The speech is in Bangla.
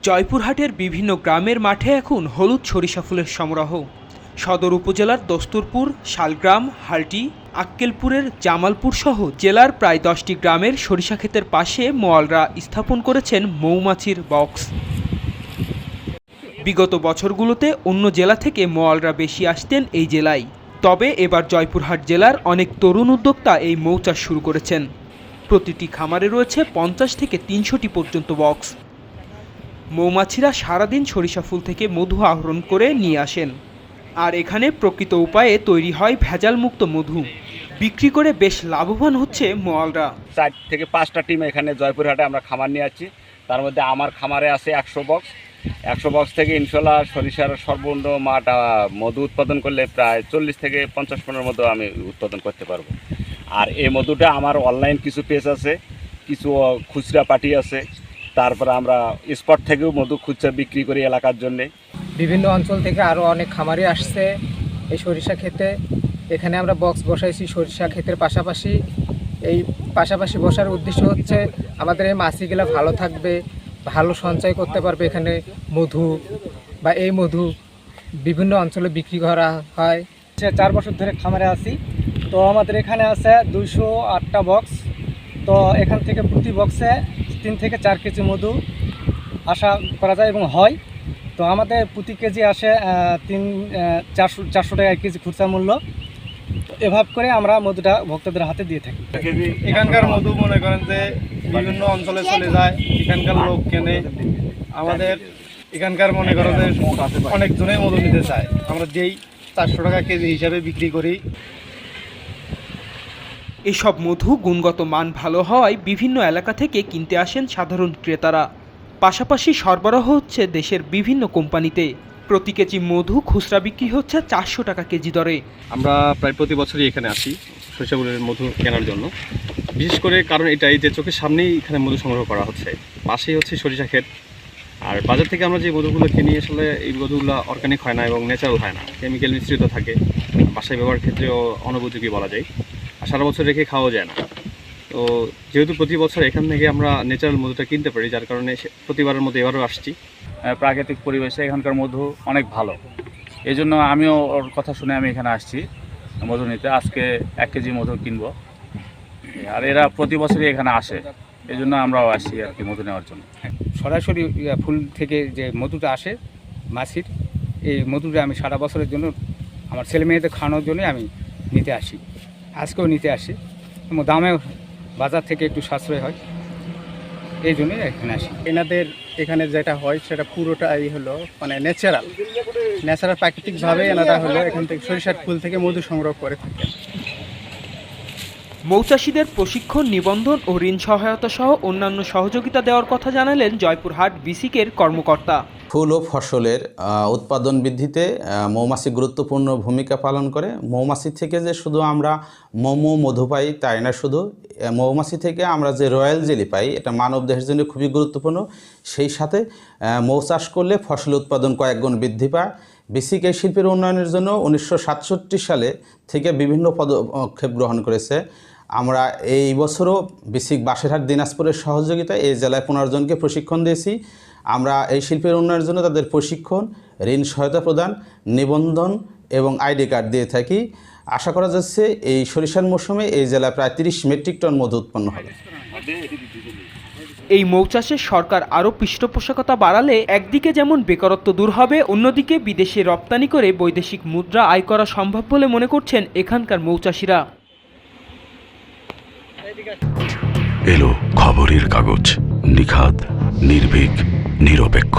জয়পুরহাটের বিভিন্ন গ্রামের মাঠে এখন হলুদ সরিষা ফুলের সমারোহ। সদর উপজেলার দস্তুরপুর, শালগ্রাম, হালটি, আক্কেলপুরের জামালপুর সহ জেলার প্রায় 10টি গ্রামের সরিষা ক্ষেতের পাশে মোয়ালরা স্থাপন করেছেন মৌমাছির বক্স। বিগত বছরগুলোতে অন্য জেলা থেকে মোয়ালরা বেশি আসতেন এই জেলায়, তবে এবার জয়পুরহাট জেলার অনেক তরুণ উদ্যোক্তা এই মৌচাষ শুরু করেছেন। প্রতিটি খামারে রয়েছে 50 থেকে 300টি পর্যন্ত বক্স। মৌমাছিরা সারাদিন সরিষা ফুল থেকে মধু আহরণ করে নিয়ে আসেন, আর এখানে প্রকৃত উপায়ে তৈরি হয় ভেজালমুক্ত মধু। বিক্রি করে বেশ লাভবান হচ্ছে মোয়ালরা। 4 থেকে 5টা টিম এখানে জয়পুরহাটে আমরা খামার নিয়ে আসছি। তার মধ্যে আমার খামারে আছে 100 বক্স। 100 বক্স থেকে ইনশাল্লাহ সরিষার সর্বনিম্ন মাটা মধু উৎপাদন করলে প্রায় 40 থেকে 50 টনের মতো আমি উৎপাদন করতে পারবো। আর এই মধুটা আমার অনলাইন কিছু পেজ আছে, কিছু খুচরা পার্টি আছে। তারপরে আমরা স্পট থেকেও মধু খুচরা বিক্রি করি এলাকার জন্যে। বিভিন্ন অঞ্চল থেকে আরও অনেক খামারি আসছে এই সরিষা ক্ষেতে। এখানে আমরা বক্স বসাইছি সরিষা ক্ষেতের পাশাপাশি। এই পাশাপাশি বসার উদ্দেশ্য হচ্ছে আমাদের এই মাছিগুলো ভালো থাকবে, ভালো সঞ্চয় করতে পারবে এখানে মধু, বা এই মধু বিভিন্ন অঞ্চলে বিক্রি করা হয়। 4 বছর ধরে খামারে আছি, তো আমাদের এখানে আছে 208টা বক্স। তো এখান থেকে প্রতি বক্সে 3 থেকে 4 কেজি মধু আশা করা যায় এবং হয়। তো আমাদের প্রতি কেজি আসে 400 টাকা 1 কেজি খুচরা মূল্য। এভাবে করে আমরা মধুটা ভক্তদের হাতে দিয়ে থাকি। এখানকার মধু মনে করেন যে বিভিন্ন অঞ্চলে চলে যায়, এখানকার লোক কেনে। আমাদের এখানকার মনে করেন যে অনেকজনেই মধু নিতে চায়, আমরা যেই 400 টাকা কেজি হিসাবে বিক্রি করি। এসব মধু গুণগত মান ভালো হওয়ায় বিভিন্ন এলাকা থেকে কিনতে আসেন সাধারণ ক্রেতারা। পাশাপাশি সরবরাহ হচ্ছে দেশের বিভিন্ন কোম্পানিতে। প্রতি কেজি মধু খুচরা বিক্রি হচ্ছে 400 টাকা কেজি দরে। আমরা প্রায় প্রতি বছরই এখানে আসি সরিষা ফুলের মধু কেনার জন্য। বিশেষ করে কারণ এটাই যে চোখের সামনেই এখানে মধু সংগ্রহ করা হচ্ছে, পাশেই হচ্ছে সরিষা ক্ষেত। আর বাজার থেকে আমরা যে মধুগুলো কিনি আসলে এই মধুগুলো অর্গানিক হয় না এবং ন্যাচারাল হয় না, কেমিক্যাল মিশ্রিত থাকে। বাসায় ব্যবহার ক্ষেত্রেও অনুপযোগী বলা যায়, আর সারা বছর রেখে খাওয়া যায় না। তো যেহেতু প্রতি বছর এখান থেকে আমরা ন্যাচারাল মধুটা কিনতে পারি, যার কারণে প্রতিবারের মধ্যে এবারও আসছি। প্রাকৃতিক পরিবেশে এখানকার মধু অনেক ভালো, এই জন্য আমিও ওর কথা শুনে আমি এখানে আসছি মধু নিতে। আজকে 1 কেজি মধু কিনবো, আর এরা প্রতি বছরই এখানে আসে, এই জন্য আমরাও আসি আর কি মধু নেওয়ার জন্য। সরাসরি ফুল থেকে যে মধুটা আসে মাছির, এই মধুটা আমি সারা বছরের জন্য আমার ছেলে মেয়েদের খাওয়ানোর জন্যই আমি নিতে আসি। আজকেও নিতে আসি, এবং দামেও বাজার থেকে একটু সাশ্রয় হয়, এই জন্যই এখানে আসি। এনাদের এখানে যেটা হয় সেটা পুরোটাই হলো মানে ন্যাচারাল প্রাকৃতিকভাবে এনারা হলো এখান থেকে সরিষার ফুল থেকে মধু সংগ্রহ করে থাকে। মৌচাষীদের প্রশিক্ষণ, নিবন্ধন ও ঋণ সহায়তা সহ অন্যান্য সহযোগিতা দেওয়ার কথা জানালেন জয়পুরহাট বিসিকের কর্মকর্তা। ফুল ও ফসলের উৎপাদন বৃদ্ধিতে মৌমাছি গুরুত্বপূর্ণ ভূমিকা পালন করে। মৌমাছি থেকে যে শুধু আমরা মধু পাই তাই না, শুধু মৌমাছি থেকে আমরা যে রয়্যাল জেলি পাই এটা মানব দেহের জন্য খুবই গুরুত্বপূর্ণ। সেই সাথে মৌ চাষ করলে ফসল উৎপাদন কয়েক গুণ বৃদ্ধি পায়। বিসিক এই শিল্পের উন্নয়নের জন্য 1967 সালে থেকে বিভিন্ন পদক্ষেপ গ্রহণ করেছে। আমরা এই বছরও বিসিক বাসেরহাট দিনাজপুরের সহযোগিতায় এই জেলায় 15 জনকে প্রশিক্ষণ দিয়েছি। আমরা এই শিল্পের উন্নয়নের জন্য তাদের প্রশিক্ষণ, ঋণ সহায়তা প্রদান, নিবন্ধন এবং আইডি কার্ড দিয়ে থাকি। আশা করা যাচ্ছে এই সরিষার মৌসুমে এই জেলায় প্রায় 30 মেট্রিক টন মধু উৎপন্ন হবে। এই মৌচাষে সরকার আরও পৃষ্ঠপোষকতা বাড়ালে একদিকে যেমন বেকারত্ব দূর হবে, অন্যদিকে বিদেশে রপ্তানি করে বৈদেশিক মুদ্রা আয় করা সম্ভব বলে মনে করছেন এখানকার মৌচাষীরা। এলো খবরের কাগজ, নিখাদ, নির্ভীক, নিরপেক্ষ।